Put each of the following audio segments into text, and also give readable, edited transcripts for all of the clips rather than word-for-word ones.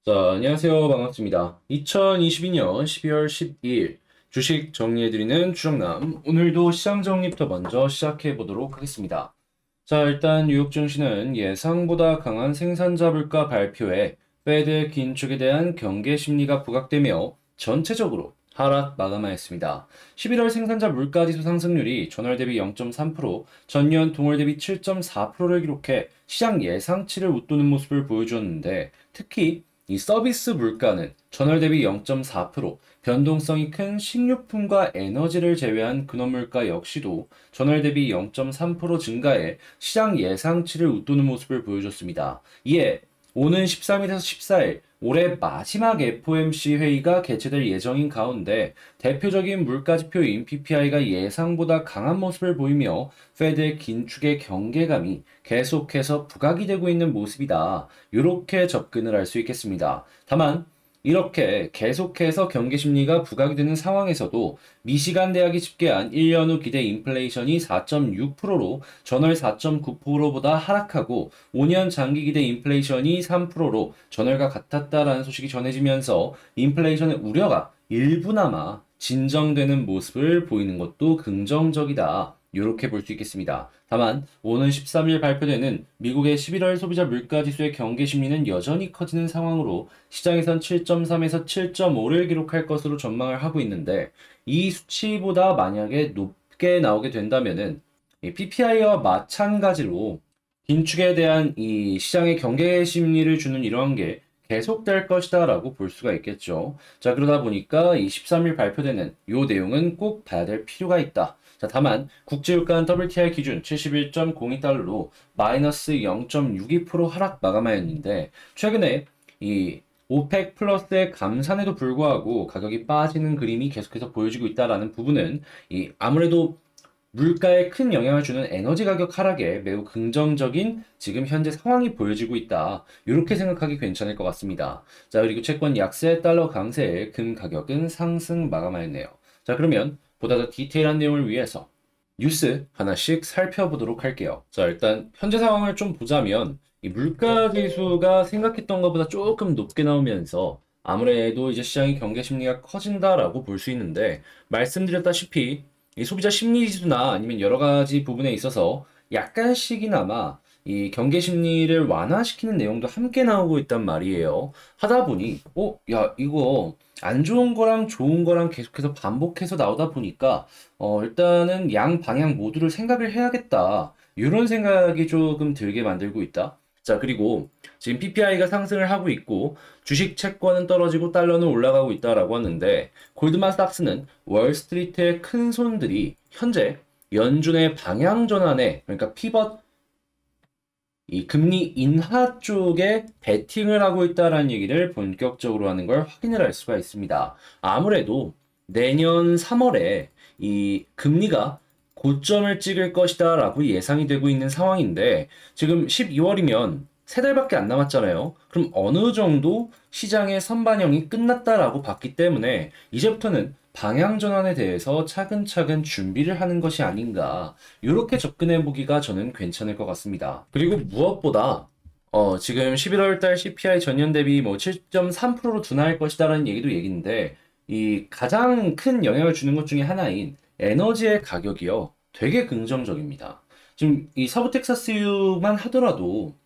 자, 안녕하세요. 반갑습니다. 2022년 12월 12일 주식 정리해드리는 추정남. 오늘도 시장 정리부터 먼저 시작해 보도록 하겠습니다. 자, 일단 뉴욕 증시는 예상보다 강한 생산자 물가 발표에 페드 긴축에 대한 경계 심리가 부각되며 전체적으로 하락 마감하였습니다. 11월 생산자 물가지수 상승률이 전월 대비 0.3%, 전년 동월 대비 7.4%를 기록해 시장 예상치를 웃도는 모습을 보여주었는데 특히 이 서비스 물가는 전월 대비 0.4%, 변동성이 큰 식료품과 에너지를 제외한 근원물가 역시도 전월 대비 0.3% 증가해 시장 예상치를 웃도는 모습을 보여줬습니다. 이에 오는 13일에서 14일 올해 마지막 FOMC 회의가 개최될 예정인 가운데 대표적인 물가지표인 PPI가 예상보다 강한 모습을 보이며 페드의 긴축의 경계감이 계속해서 부각이 되고 있는 모습이다. 이렇게 접근을 할 수 있겠습니다. 다만 이렇게 계속해서 경계 심리가 부각이 되는 상황에서도 미시간 대학이 집계한 1년 후 기대 인플레이션이 4.6%로 전월 4.9%보다 하락하고 5년 장기 기대 인플레이션이 3%로 전월과 같았다라는 소식이 전해지면서 인플레이션의 우려가 일부나마 진정되는 모습을 보이는 것도 긍정적이다. 이렇게 볼 수 있겠습니다. 다만 오는 13일 발표되는 미국의 11월 소비자 물가지수의 경계 심리는 여전히 커지는 상황으로 시장에선 7.3에서 7.5를 기록할 것으로 전망을 하고 있는데 이 수치보다 만약에 높게 나오게 된다면은 PPI와 마찬가지로 긴축에 대한 이 시장의 경계 심리를 주는 이러한 게 계속될 것이다라고 볼 수가 있겠죠. 자, 그러다 보니까 이 13일 발표되는 요 내용은 꼭 봐야 될 필요가 있다. 자, 다만 국제유가는 WTI 기준 71.02달러로 마이너스 0.62% 하락 마감하였는데 최근에 이 오펙 플러스의 감산에도 불구하고 가격이 빠지는 그림이 계속해서 보여지고 있다라는 부분은 이 아무래도 물가에 큰 영향을 주는 에너지 가격 하락에 매우 긍정적인 지금 현재 상황이 보여지고 있다. 이렇게 생각하기 괜찮을 것 같습니다. 자, 그리고 채권 약세, 달러 강세에 금 가격은 상승 마감하였네요. 자, 그러면 보다 더 디테일한 내용을 위해서 뉴스 하나씩 살펴보도록 할게요. 자, 일단 현재 상황을 좀 보자면 이 물가 지수가 생각했던 것보다 조금 높게 나오면서 아무래도 이제 시장의 경계 심리가 커진다라고 볼 수 있는데 말씀드렸다시피 이 소비자 심리 지수나 아니면 여러 가지 부분에 있어서 약간씩이나마 이 경계 심리를 완화시키는 내용도 함께 나오고 있단 말이에요. 하다 보니, 야, 이거 안 좋은 거랑 좋은 거랑 계속해서 반복해서 나오다 보니까, 일단은 양 방향 모두를 생각을 해야겠다. 이런 생각이 조금 들게 만들고 있다. 자, 그리고 지금 PPI가 상승을 하고 있고, 주식 채권은 떨어지고 달러는 올라가고 있다라고 하는데, 골드만삭스는 월스트리트의 큰 손들이 현재 연준의 방향 전환에, 그러니까 피벗 이 금리 인하 쪽에 베팅을 하고 있다라는 얘기를 본격적으로 하는 걸 확인을 할 수가 있습니다. 아무래도 내년 3월에 이 금리가 고점을 찍을 것이다라고 예상이 되고 있는 상황인데 지금 12월이면 세 달밖에 안 남았잖아요. 그럼 어느 정도 시장의 선반영이 끝났다라고 봤기 때문에 이제부터는 방향 전환에 대해서 차근차근 준비를 하는 것이 아닌가. 이렇게 접근해 보기가 저는 괜찮을 것 같습니다. 그리고 무엇보다 지금 11월 달 CPI 전년 대비 뭐 7.3%로 둔화할 것이다라는 얘기도 얘기인데 이 가장 큰 영향을 주는 것 중에 하나인 에너지의 가격이요. 되게 긍정적입니다. 지금 이 서부 텍사스유만 하더라도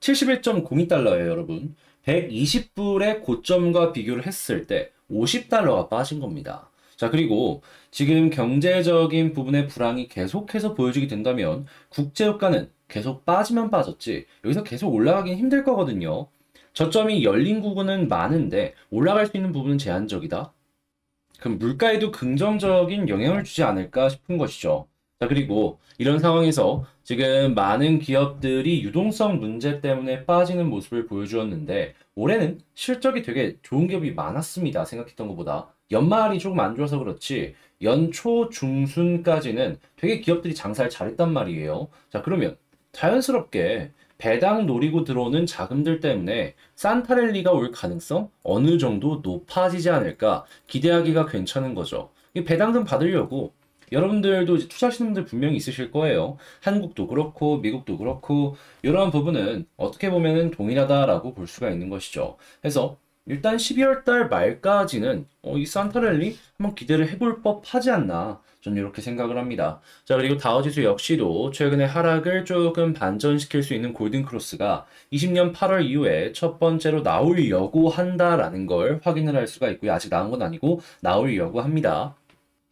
71.02달러예요, 여러분. 120불의 고점과 비교를 했을 때 50달러가 빠진 겁니다. 자, 그리고 지금 경제적인 부분의 불황이 계속해서 보여지게 된다면 국제유가는 계속 빠지면 빠졌지 여기서 계속 올라가긴 힘들 거거든요. 저점이 열린 부분은 많은데 올라갈 수 있는 부분은 제한적이다. 그럼 물가에도 긍정적인 영향을 주지 않을까 싶은 것이죠. 자, 그리고 이런 상황에서 지금 많은 기업들이 유동성 문제 때문에 빠지는 모습을 보여주었는데 올해는 실적이 되게 좋은 기업이 많았습니다. 생각했던 것보다. 연말이 조금 안 좋아서 그렇지 연초 중순까지는 되게 기업들이 장사를 잘했단 말이에요. 자, 그러면 자연스럽게 배당 노리고 들어오는 자금들 때문에 산타랠리가 올 가능성 어느 정도 높아지지 않을까 기대하기가 괜찮은 거죠. 이 배당금 받으려고 여러분들도 이제 투자하시는 분들 분명히 있으실 거예요. 한국도 그렇고 미국도 그렇고 이러한 부분은 어떻게 보면은 동일하다라고 볼 수가 있는 것이죠. 그래서 일단 12월 달 말까지는 이 산타랠리 한번 기대를 해볼 법하지 않나 저는 이렇게 생각을 합니다. 자, 그리고 다우지수 역시도 최근에 하락을 조금 반전시킬 수 있는 골든크로스가 20년 8월 이후에 첫 번째로 나오려고 한다라는 걸 확인을 할 수가 있고요. 아직 나온 건 아니고 나오려고 합니다.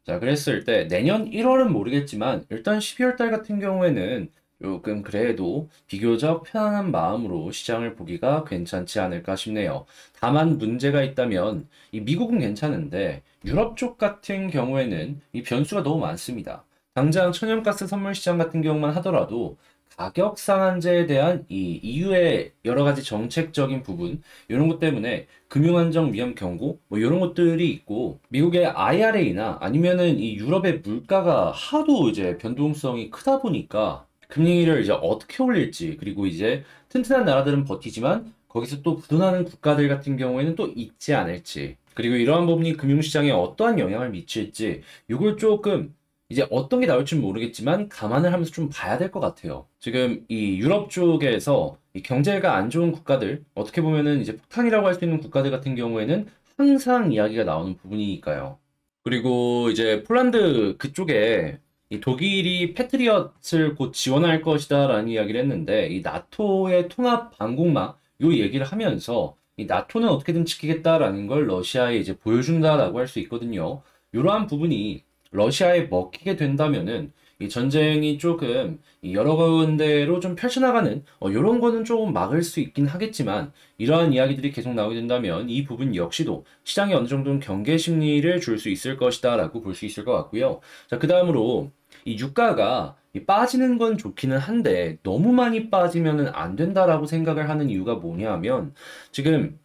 자, 그랬을 때 내년 1월은 모르겠지만 일단 12월 달 같은 경우에는 조금 그래도 비교적 편안한 마음으로 시장을 보기가 괜찮지 않을까 싶네요. 다만 문제가 있다면 이 미국은 괜찮은데 유럽 쪽 같은 경우에는 이 변수가 너무 많습니다. 당장 천연가스 선물 시장 같은 경우만 하더라도 가격 상한제에 대한 이 EU의 여러 가지 정책적인 부분 이런 것 때문에 금융안정 위험 경고 뭐 이런 것들이 있고 미국의 IRA나 아니면은 이 유럽의 물가가 하도 이제 변동성이 크다 보니까 금리를 이제 어떻게 올릴지 그리고 이제 튼튼한 나라들은 버티지만 거기서 또 부도나는 국가들 같은 경우에는 또 있지 않을지 그리고 이러한 부분이 금융시장에 어떠한 영향을 미칠지 이걸 조금 이제 어떤 게 나올지 모르겠지만 감안을 하면서 좀 봐야 될 것 같아요. 지금 이 유럽 쪽에서 이 경제가 안 좋은 국가들 어떻게 보면은 이제 폭탄이라고 할 수 있는 국가들 같은 경우에는 항상 이야기가 나오는 부분이니까요. 그리고 이제 폴란드 그쪽에 이 독일이 패트리엇을 곧 지원할 것이다라는 이야기를 했는데 이 나토의 통합 방공망 요 얘기를 하면서 이 나토는 어떻게든 지키겠다라는 걸 러시아에 이제 보여준다라고 할 수 있거든요. 이러한 부분이 러시아에 먹히게 된다면은 이 전쟁이 조금 이 여러 군데로 좀 펼쳐나가는 이런 거는 조금 막을 수 있긴 하겠지만 이러한 이야기들이 계속 나오게 된다면 이 부분 역시도 시장에 어느 정도는 경계 심리를 줄 수 있을 것이다라고 볼 수 있을 것 같고요. 자, 그 다음으로 이 유가가 빠지는 건 좋기는 한데 너무 많이 빠지면은 안 된다라고 생각을 하는 이유가 뭐냐 하면 지금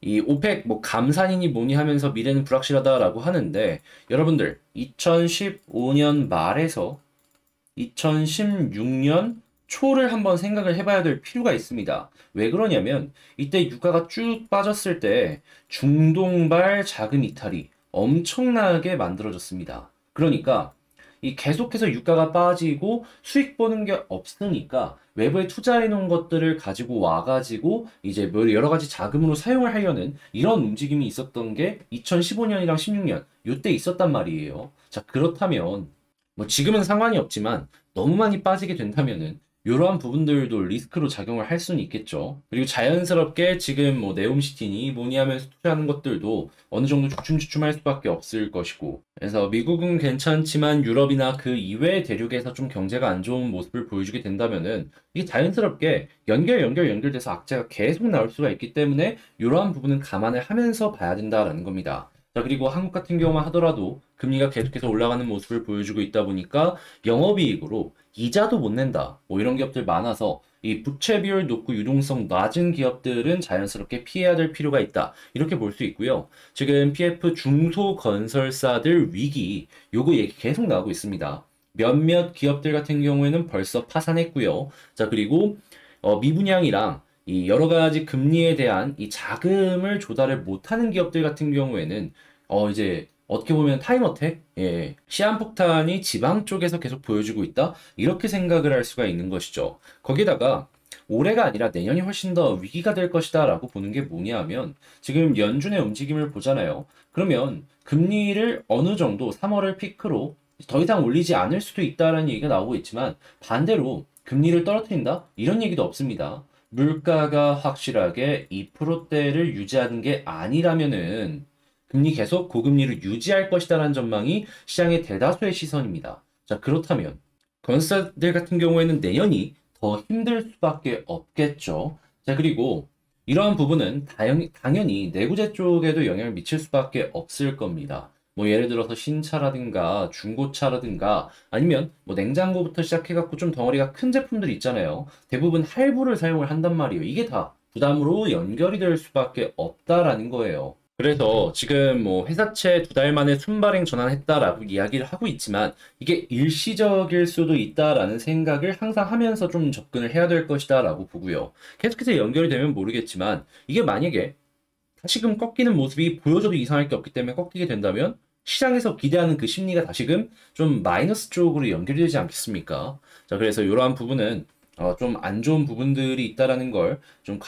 이 오펙 뭐 감산이니 뭐니 하면서 미래는 불확실하다라고 하는데 여러분들 2015년 말에서 2016년 초를 한번 생각을 해봐야 될 필요가 있습니다. 왜 그러냐면 이때 유가가 쭉 빠졌을 때 중동발 자금 이탈이 엄청나게 만들어졌습니다. 그러니까 이 계속해서 유가가 빠지고 수익 보는 게 없으니까 외부에 투자해 놓은 것들을 가지고 와가지고 이제 뭐 여러 가지 자금으로 사용을 하려는 이런 움직임이 있었던 게 2015년이랑 16년 요때 있었단 말이에요. 자, 그렇다면 뭐 지금은 상관이 없지만 너무 많이 빠지게 된다면은 이러한 부분들도 리스크로 작용을 할 수는 있겠죠. 그리고 자연스럽게 지금 뭐 네옴시티니 뭐니 하면서 투자하는 것들도 어느 정도 주춤주춤할 수밖에 없을 것이고 그래서 미국은 괜찮지만 유럽이나 그 이외의 대륙에서 좀 경제가 안 좋은 모습을 보여주게 된다면은 이게 자연스럽게 연결돼서 악재가 계속 나올 수가 있기 때문에 이러한 부분은 감안을 하면서 봐야 된다라는 겁니다. 자, 그리고 한국 같은 경우만 하더라도 금리가 계속해서 올라가는 모습을 보여주고 있다 보니까 영업이익으로 이자도 못 낸다. 뭐 이런 기업들 많아서 이 부채 비율 높고 유동성 낮은 기업들은 자연스럽게 피해야 될 필요가 있다. 이렇게 볼 수 있고요. 지금 PF 중소건설사들 위기 요거 얘기 계속 나오고 있습니다. 몇몇 기업들 같은 경우에는 벌써 파산했고요. 자, 그리고 미분양이랑 이 여러 가지 금리에 대한 이 자금을 조달을 못하는 기업들 같은 경우에는 이제 어떻게 보면 타임어택, 예, 시한폭탄이 지방 쪽에서 계속 보여주고 있다 이렇게 생각을 할 수가 있는 것이죠. 거기다가 올해가 아니라 내년이 훨씬 더 위기가 될 것이다 라고 보는 게 뭐냐 하면 지금 연준의 움직임을 보잖아요. 그러면 금리를 어느 정도 3월을 피크로 더 이상 올리지 않을 수도 있다라는 얘기가 나오고 있지만 반대로 금리를 떨어뜨린다? 이런 얘기도 없습니다. 물가가 확실하게 2%대를 유지하는 게 아니라면은 금리 계속 고금리를 유지할 것이다라는 전망이 시장의 대다수의 시선입니다. 자, 그렇다면 건설사들 같은 경우에는 내년이 더 힘들 수밖에 없겠죠. 자, 그리고 이러한 부분은 당연히 내구재 쪽에도 영향을 미칠 수밖에 없을 겁니다. 뭐 예를 들어서 신차라든가 중고차라든가 아니면 뭐 냉장고부터 시작해갖고 좀 덩어리가 큰 제품들이 있잖아요. 대부분 할부를 사용을 한단 말이에요. 이게 다 부담으로 연결이 될 수밖에 없다라는 거예요. 그래서 지금 뭐 회사채 2달 만에 순발행 전환했다라고 이야기를 하고 있지만 이게 일시적일 수도 있다라는 생각을 항상 하면서 좀 접근을 해야 될 것이다라고 보고요. 계속해서 연결이 되면 모르겠지만 이게 만약에 다시금 꺾이는 모습이 보여줘도 이상할 게 없기 때문에 꺾이게 된다면 시장에서 기대하는 그 심리가 다시금 좀 마이너스 쪽으로 연결이 되지 않겠습니까? 자, 그래서 이러한 부분은 좀 안 좋은 부분들이 있다라는 걸 좀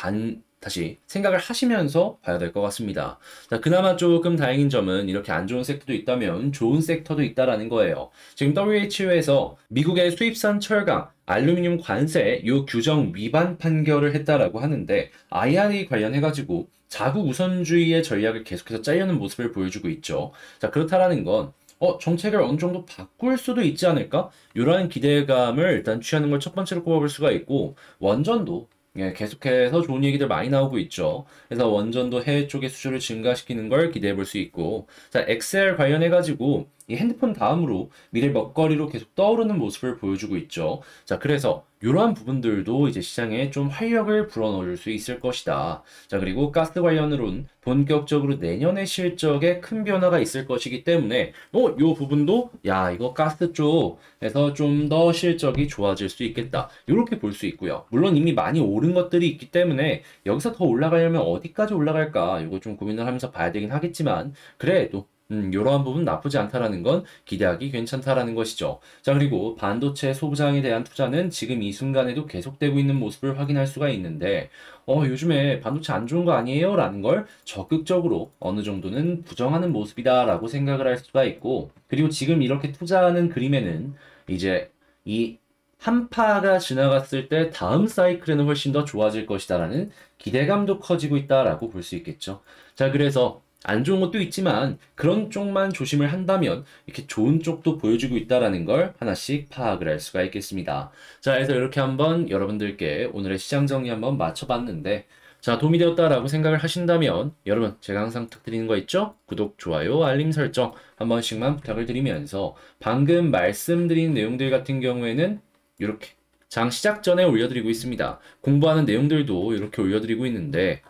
다시 생각을 하시면서 봐야 될 것 같습니다. 자, 그나마 조금 다행인 점은 이렇게 안 좋은 섹터도 있다면 좋은 섹터도 있다라는 거예요. 지금 WHO에서 미국의 수입산 철강, 알루미늄 관세 요 규정 위반 판결을 했다라고 하는데 IRA 관련해가지고 자국 우선주의의 전략을 계속해서 짜려는 모습을 보여주고 있죠. 자, 그렇다라는 건 정책을 어느 정도 바꿀 수도 있지 않을까? 이러한 기대감을 일단 취하는 걸 첫 번째로 꼽아볼 수가 있고, 원전도 계속해서 좋은 얘기들 많이 나오고 있죠. 그래서 원전도 해외 쪽의 수주를 증가시키는 걸 기대해 볼 수 있고, 자, XR 관련해가지고 이 핸드폰 다음으로 미래 먹거리로 계속 떠오르는 모습을 보여주고 있죠. 자, 그래서 이러한 부분들도 이제 시장에 좀 활력을 불어넣을 수 있을 것이다. 자, 그리고 가스 관련으로는 본격적으로 내년의 실적에 큰 변화가 있을 것이기 때문에, 요 부분도, 야, 이거 가스 쪽에서 좀 더 실적이 좋아질 수 있겠다. 이렇게 볼 수 있고요. 물론 이미 많이 오른 것들이 있기 때문에 여기서 더 올라가려면 어디까지 올라갈까? 이거 좀 고민을 하면서 봐야 되긴 하겠지만, 그래도 이러한 부분 나쁘지 않다라는 건 기대하기 괜찮다라는 것이죠. 자, 그리고 반도체 소부장에 대한 투자는 지금 이 순간에도 계속되고 있는 모습을 확인할 수가 있는데, 요즘에 반도체 안 좋은 거 아니에요? 라는 걸 적극적으로 어느 정도는 부정하는 모습이다라고 생각을 할 수가 있고, 그리고 지금 이렇게 투자하는 그림에는 이제 이 한파가 지나갔을 때 다음 사이클에는 훨씬 더 좋아질 것이다라는 기대감도 커지고 있다라고 볼 수 있겠죠. 자, 그래서 안 좋은 것도 있지만 그런 쪽만 조심을 한다면 이렇게 좋은 쪽도 보여주고 있다라는 걸 하나씩 파악을 할 수가 있겠습니다. 자, 그래서 이렇게 한번 여러분들께 오늘의 시장 정리 한번 맞춰봤는데, 자, 도움이 되었다라고 생각을 하신다면 여러분 제가 항상 부탁드리는 거 있죠? 구독, 좋아요, 알림 설정 한 번씩만 부탁을 드리면서 방금 말씀드린 내용들 같은 경우에는 이렇게 장 시작 전에 올려드리고 있습니다. 공부하는 내용들도 이렇게 올려드리고 있는데,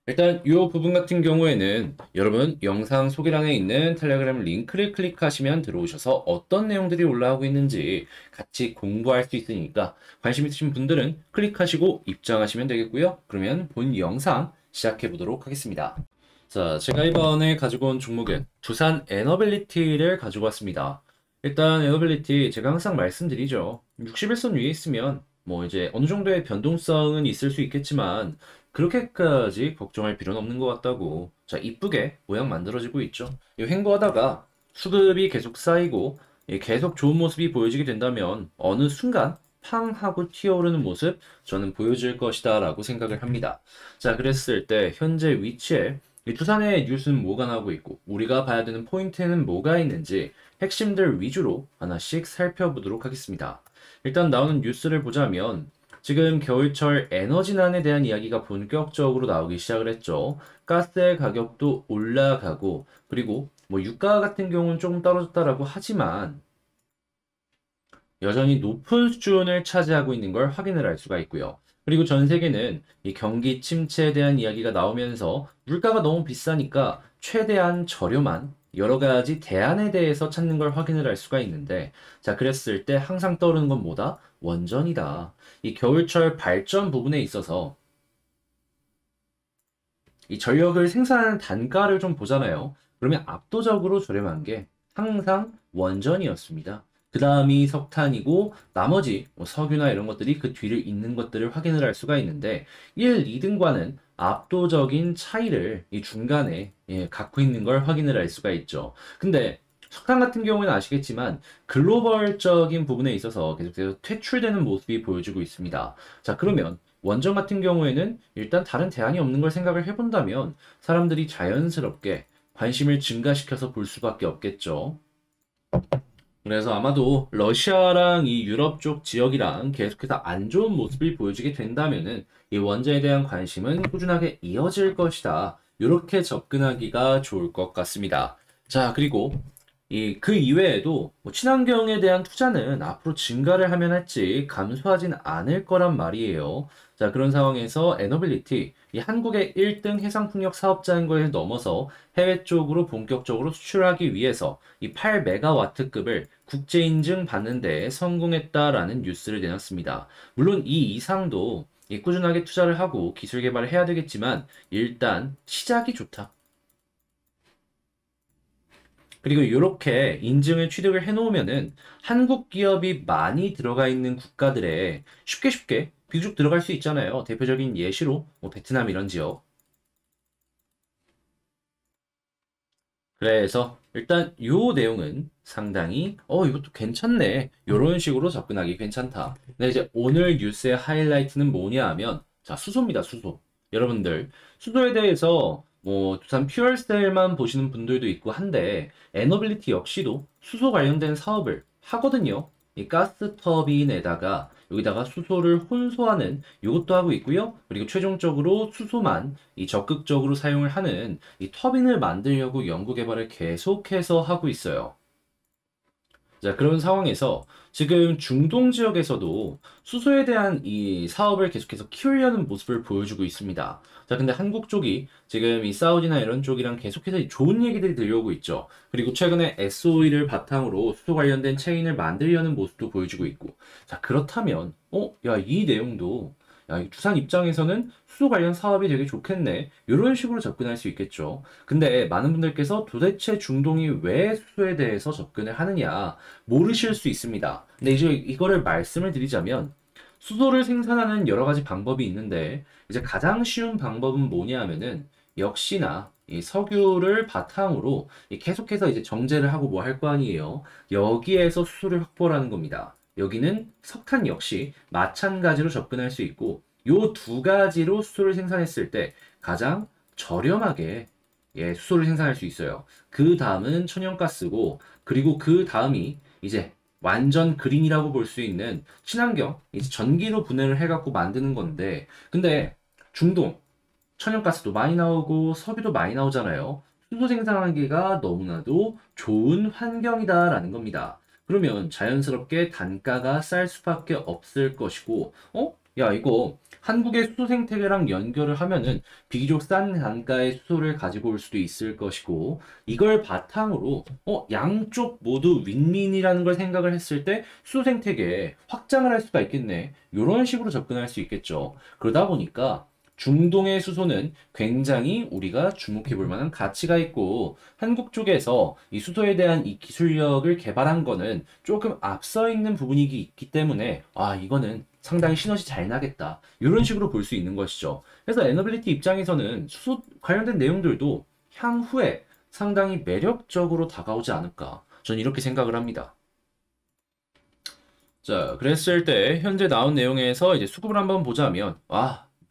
일단 이 부분 같은 경우에는 여러분 영상 소개란에 있는 텔레그램 링크를 클릭하시면 들어오셔서 어떤 내용들이 올라오고 있는지 같이 공부할 수 있으니까 관심 있으신 분들은 클릭하시고 입장하시면 되겠고요. 그러면 본 영상 시작해 보도록 하겠습니다. 자, 제가 이번에 가지고 온 종목은 두산 에너빌리티를 가지고 왔습니다. 일단 에너빌리티 제가 항상 말씀드리죠. 61선 위에 있으면 뭐 이제 어느 정도의 변동성은 있을 수 있겠지만 그렇게까지 걱정할 필요는 없는 것 같다고. 자, 이쁘게 모양 만들어지고 있죠. 이 횡보하다가 수급이 계속 쌓이고 계속 좋은 모습이 보여지게 된다면 어느 순간 팡 하고 튀어오르는 모습 저는 보여줄 것이다 라고 생각을 합니다. 자, 그랬을 때 현재 위치에 이 두산의 뉴스는 뭐가 나오고 있고 우리가 봐야 되는 포인트는 뭐가 있는지 핵심들 위주로 하나씩 살펴보도록 하겠습니다. 일단 나오는 뉴스를 보자면 지금 겨울철 에너지난에 대한 이야기가 본격적으로 나오기 시작을 했죠. 가스의 가격도 올라가고, 그리고 뭐 유가 같은 경우는 조금 떨어졌다라고 하지만 여전히 높은 수준을 차지하고 있는 걸 확인을 할 수가 있고요. 그리고 전 세계는 이 경기 침체에 대한 이야기가 나오면서 물가가 너무 비싸니까 최대한 저렴한 여러 가지 대안에 대해서 찾는 걸 확인을 할 수가 있는데, 자, 그랬을 때 항상 떠오르는 건 뭐다? 원전이다. 이 겨울철 발전 부분에 있어서 이 전력을 생산하는 단가를 좀 보잖아요. 그러면 압도적으로 저렴한 게 항상 원전이었습니다. 그 다음이 석탄이고 나머지 뭐 석유나 이런 것들이 그 뒤를 잇는 것들을 확인을 할 수가 있는데 1, 2등과는 압도적인 차이를 이 중간에 갖고 있는 걸 확인을 할 수가 있죠. 근데 석탄 같은 경우에는 아시겠지만 글로벌적인 부분에 있어서 계속해서 퇴출되는 모습이 보여지고 있습니다. 자, 그러면 원전 같은 경우에는 일단 다른 대안이 없는 걸 생각을 해본다면 사람들이 자연스럽게 관심을 증가시켜서 볼 수밖에 없겠죠. 그래서 아마도 러시아랑 이 유럽 쪽 지역이랑 계속해서 안 좋은 모습을 보여주게 된다면은 이 원전에 대한 관심은 꾸준하게 이어질 것이다. 이렇게 접근하기가 좋을 것 같습니다. 자, 그리고 그 이외에도 뭐 친환경에 대한 투자는 앞으로 증가를 하면 할지 감소하진 않을 거란 말이에요. 자, 그런 상황에서 에너빌리티, 이 한국의 1등 해상풍력 사업자인 거에 넘어서 해외 쪽으로 본격적으로 수출하기 위해서 이 8메가와트급을 국제 인증 받는 데 성공했다라는 뉴스를 내놨습니다. 물론 이 이상도 꾸준하게 투자를 하고 기술 개발을 해야 되겠지만 일단 시작이 좋다. 그리고 이렇게 인증을 취득을 해놓으면은 한국 기업이 많이 들어가 있는 국가들에 쉽게 쉽게 비교적 들어갈 수 있잖아요. 대표적인 예시로 뭐 베트남 이런 지역. 그래서 일단 요 내용은 상당히 이것도 괜찮네. 요런 식으로 접근하기 괜찮다. 근데 이제 오늘 뉴스의 하이라이트는 뭐냐 하면 자, 수소입니다. 수소. 여러분들 수소에 대해서 뭐 두산 퓨얼셀만 보시는 분들도 있고 한데 에너빌리티 역시도 수소 관련된 사업을 하거든요. 이 가스 터빈에다가 여기다가 수소를 혼소하는 이것도 하고 있고요. 그리고 최종적으로 수소만 이 적극적으로 사용을 하는 이 터빈을 만들려고 연구 개발을 계속해서 하고 있어요. 자, 그런 상황에서 지금 중동 지역에서도 수소에 대한 이 사업을 계속해서 키우려는 모습을 보여주고 있습니다. 자, 근데 한국 쪽이 지금 이 사우디나 이런 쪽이랑 계속해서 좋은 얘기들이 들려오고 있죠. 그리고 최근에 SOE를 바탕으로 수소 관련된 체인을 만들려는 모습도 보여주고 있고. 자, 그렇다면, 야, 이 내용도 야, 이 두산 입장에서는 수소 관련 사업이 되게 좋겠네. 이런 식으로 접근할 수 있겠죠. 근데 많은 분들께서 도대체 중동이 왜 수소에 대해서 접근을 하느냐 모르실 수 있습니다. 근데 이제 이거를 말씀을 드리자면 수소를 생산하는 여러 가지 방법이 있는데 이제 가장 쉬운 방법은 뭐냐 하면은 역시나 이 석유를 바탕으로 계속해서 이제 정제를 하고 뭐 할 거 아니에요. 여기에서 수소를 확보하는 겁니다. 여기는 석탄 역시 마찬가지로 접근할 수 있고 요 두 가지로 수소를 생산했을 때 가장 저렴하게 수소를 생산할 수 있어요. 그 다음은 천연가스고 그리고 그 다음이 이제 완전 그린이라고 볼 수 있는 친환경 이제 전기로 분해를 해갖고 만드는 건데 근데 중동 천연가스도 많이 나오고 석유도 많이 나오잖아요. 수소 생산하기가 너무나도 좋은 환경이다라는 겁니다. 그러면 자연스럽게 단가가 쌀 수밖에 없을 것이고, 야, 이거 한국의 수소 생태계랑 연결을 하면은 비교적 싼 단가의 수소를 가지고 올 수도 있을 것이고, 이걸 바탕으로, 양쪽 모두 윈윈이라는 걸 생각을 했을 때 수소 생태계에 확장을 할 수가 있겠네. 이런 식으로 접근할 수 있겠죠. 그러다 보니까 중동의 수소는 굉장히 우리가 주목해 볼 만한 가치가 있고 한국 쪽에서 이 수소에 대한 이 기술력을 개발한 거는 조금 앞서 있는 부분이 있기 때문에 이거는 상당히 시너지 잘 나겠다. 이런 식으로 볼 수 있는 것이죠. 그래서 에너빌리티 입장에서는 수소 관련된 내용들도 향후에 상당히 매력적으로 다가오지 않을까. 저는 이렇게 생각을 합니다. 자, 그랬을 때 현재 나온 내용에서 이제 수급을 한번 보자면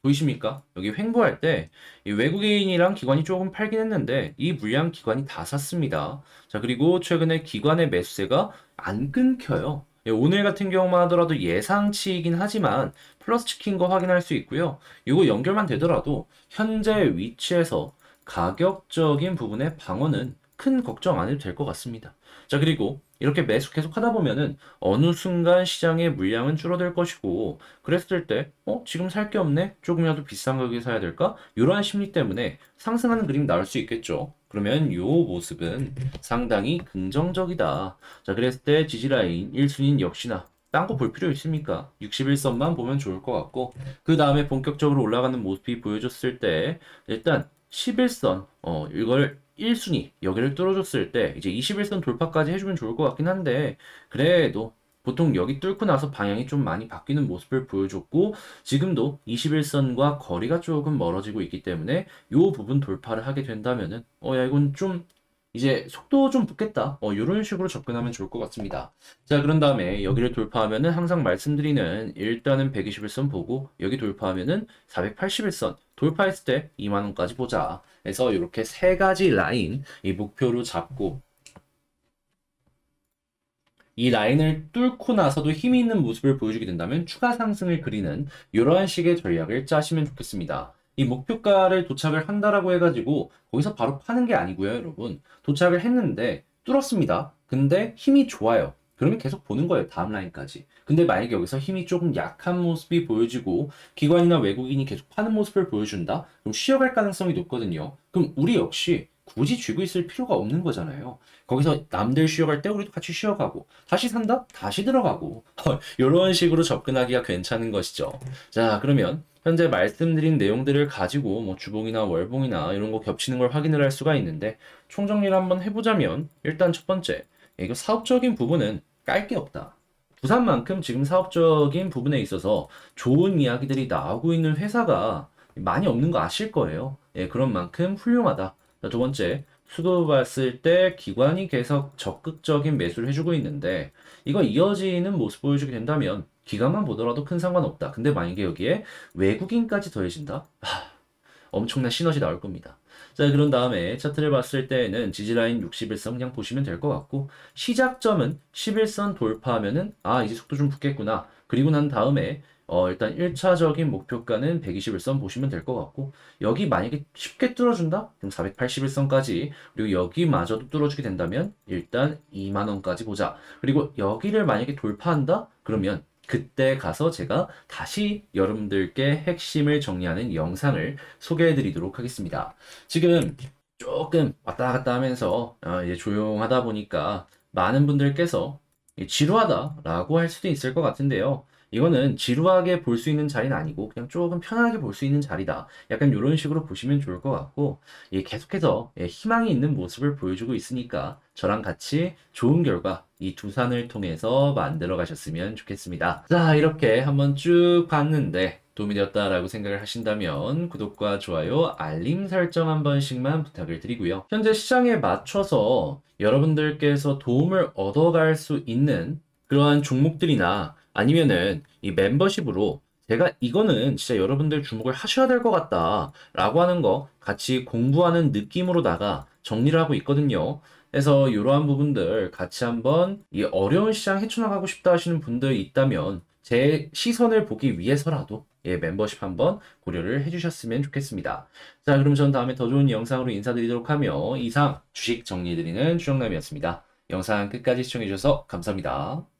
보이십니까? 여기 횡보할 때 이 외국인이랑 기관이 조금 팔긴 했는데 이 물량 기관이 다 샀습니다. 자, 그리고 최근에 기관의 매수세가 안 끊겨요. 오늘 같은 경우만 하더라도 예상치이긴 하지만 플러스 치킨 거 확인할 수 있고요. 이거 연결만 되더라도 현재 위치에서 가격적인 부분의 방어는 큰 걱정 안 해도 될 것 같습니다. 자, 그리고 이렇게 매수 계속 하다 보면은 어느 순간 시장의 물량은 줄어들 것이고 그랬을 때 지금 살 게 없네? 조금이라도 비싼 가격에 사야 될까? 이러한 심리 때문에 상승하는 그림 나올 수 있겠죠. 그러면 요 모습은 상당히 긍정적이다. 자, 그랬을 때 지지라인 1순위는 역시나 딴 거 볼 필요 있습니까? 61선만 보면 좋을 것 같고 그 다음에 본격적으로 올라가는 모습이 보여줬을 때 일단 11선 이걸 1순위 여기를 뚫어줬을 때 이제 21선 돌파까지 해주면 좋을 것 같긴 한데 그래도 보통 여기 뚫고 나서 방향이 좀 많이 바뀌는 모습을 보여줬고 지금도 21선과 거리가 조금 멀어지고 있기 때문에 이 부분 돌파를 하게 된다면은 야 이건 좀 이제 속도 좀 붙겠다. 이런 식으로 접근하면 좋을 것 같습니다. 자, 그런 다음에 여기를 돌파하면은 항상 말씀드리는 일단은 121선 보고 여기 돌파하면은 481선 돌파했을 때 2만 원까지 보자. 그래서 이렇게 세 가지 라인 이 목표로 잡고 이 라인을 뚫고 나서도 힘이 있는 모습을 보여주게 된다면 추가 상승을 그리는 이러한 식의 전략을 짜시면 좋겠습니다. 이 목표가를 도착을 한다라고 해가지고 거기서 바로 파는 게 아니고요, 여러분. 도착을 했는데 뚫었습니다. 근데 힘이 좋아요. 그러면 계속 보는 거예요, 다음 라인까지. 근데 만약에 여기서 힘이 조금 약한 모습이 보여지고 기관이나 외국인이 계속 파는 모습을 보여준다? 그럼 쉬어갈 가능성이 높거든요. 그럼 우리 역시 굳이 쥐고 있을 필요가 없는 거잖아요. 거기서 남들 쉬어갈 때 우리도 같이 쉬어가고 다시 산다? 다시 들어가고 이런 식으로 접근하기가 괜찮은 것이죠. 자, 그러면 현재 말씀드린 내용들을 가지고 뭐 주봉이나 월봉이나 이런 거 겹치는 걸 확인을 할 수가 있는데 총정리를 한번 해보자면 일단 첫 번째 이거 사업적인 부분은 깔 게 없다. 부산만큼 지금 사업적인 부분에 있어서 좋은 이야기들이 나오고 있는 회사가 많이 없는 거 아실 거예요. 예, 그런 만큼 훌륭하다. 자, 두 번째, 수도 봤을 때 기관이 계속 적극적인 매수를 해주고 있는데 이거 이어지는 모습 보여주게 된다면 기관만 보더라도 큰 상관없다. 근데 만약에 여기에 외국인까지 더해진다? 엄청난 시너지 나올 겁니다. 자, 그런 다음에 차트를 봤을 때에는 지지라인 61선 그냥 보시면 될 것 같고, 시작점은 11선 돌파하면은, 이제 속도 좀 붙겠구나. 그리고 난 다음에, 일단 1차적인 목표가는 121선 보시면 될 것 같고, 여기 만약에 쉽게 뚫어준다? 그럼 481선까지, 그리고 여기마저도 뚫어주게 된다면, 일단 2만원까지 보자. 그리고 여기를 만약에 돌파한다? 그러면 그때 가서 제가 다시 여러분들께 핵심을 정리하는 영상을 소개해 드리도록 하겠습니다. 지금 조금 왔다 갔다 하면서 이제 조용하다 보니까 많은 분들께서 지루하다라고 할 수도 있을 것 같은데요. 이거는 지루하게 볼 수 있는 자리는 아니고 그냥 조금 편하게 볼 수 있는 자리다. 약간 이런 식으로 보시면 좋을 것 같고 계속해서 희망이 있는 모습을 보여주고 있으니까 저랑 같이 좋은 결과 이 두 산을 통해서 만들어 가셨으면 좋겠습니다. 자, 이렇게 한번 쭉 봤는데 도움이 되었다라고 생각을 하신다면 구독과 좋아요, 알림 설정 한 번씩만 부탁을 드리고요. 현재 시장에 맞춰서 여러분들께서 도움을 얻어갈 수 있는 그러한 종목들이나 아니면은 이 멤버십으로 제가 이거는 진짜 여러분들 주목을 하셔야 될 것 같다 라고 하는 거 같이 공부하는 느낌으로다가 정리를 하고 있거든요. 그래서 이러한 부분들 같이 한번 이 어려운 시장 헤쳐나가고 싶다 하시는 분들 있다면 제 시선을 보기 위해서라도 멤버십 한번 고려를 해주셨으면 좋겠습니다. 자, 그럼 전 다음에 더 좋은 영상으로 인사드리도록 하며 이상 주식 정리해드리는 주정남이었습니다. 영상 끝까지 시청해주셔서 감사합니다.